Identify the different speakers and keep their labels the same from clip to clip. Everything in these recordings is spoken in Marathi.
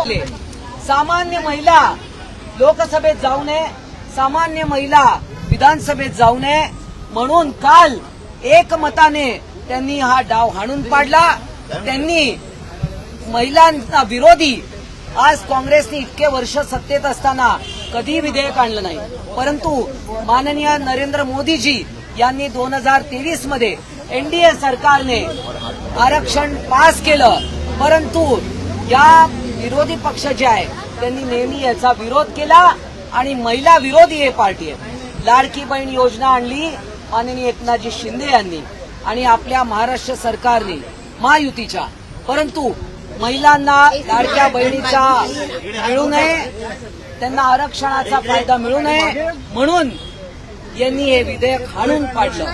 Speaker 1: घेतले। सामान्य महिला लोकसभेत जाऊ नये, सामान्य महिला विधानसभेत जाऊ नये म्हणून काल एकमताने त्यांनी हा डाव हाणून पाडला। त्यांनी महिलांना विरोधी, आज काँग्रेसने इतके वर्ष सत्तेत असताना कधी विधेयक आणलं नाही, परंतु माननीय नरेंद्र मोदीजी यांनी 2023 मध्ये एनडीए सरकारने आरक्षण पास केलं, परंतु या विरोधी पक्ष जे आहे त्यांनी नेहमी याचा विरोध केला आणि महिला विरोधी हे पार्टी आहे। लाडकी बहीण योजना आणली माननीय एकनाथजी शिंदे यांनी आणि आपल्या महाराष्ट्र सरकारने महायुतीच्या, परंतु महिलांना लाडक्या बहिणीचा मिळू नये, त्यांना आरक्षणाचा फायदा मिळू नये म्हणून यांनी हे विधेयक हाणून पाडलं।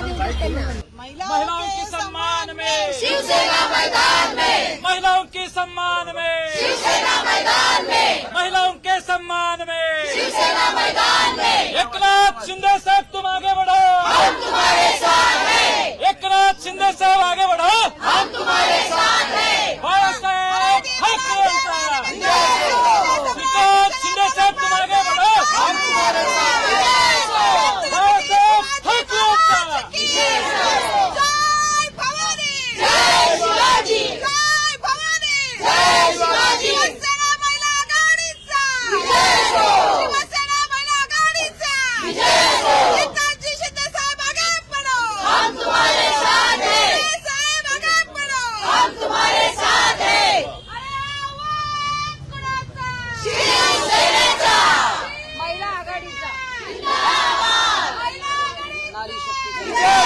Speaker 2: महिलाओं के सम्मान में
Speaker 3: शिवसेना मैदान में,
Speaker 2: महिलाओं के सम्मान में
Speaker 3: शिवसेना मैदान में,
Speaker 2: महिलाओं के सम्मान में
Speaker 3: शिवसेना मैदान में।
Speaker 2: एकनाथ शिंदे साहब तुम आगे बढ़ो,
Speaker 3: हम तुम्हारे साथ हैं,
Speaker 2: एकनाथ शिंदे साहब आगे बढ़ो,
Speaker 3: हम तुम्हारे साथ हैं।
Speaker 2: बाळासाहेब ठाकरे एकनाथ शिंदे साहब तुम आगे बढ़ो,
Speaker 3: हम तुम्हारे साथ हैं।
Speaker 2: बाळासाहेब ठाकरे
Speaker 3: जय भवानी, जय शिवाजी, जय भवानी, जय शिवाजी। शिवसेना महिला आघाडीचा विजय हो, शिवसेना महिला आघाडीचा विजय हो। एकनाथजी शिंदे साहेब आगे बढ़ो, हम तुम्हारे साथ हैं। साहेब आगे बढ़ो, हम तुम्हारे साथ हैं। अरे आवाज कुणाचा? शिवसेनेचा, महिला आघाडीचा जिंदाबाद, महिला आघाडी,
Speaker 1: नारी शक्ती
Speaker 3: जय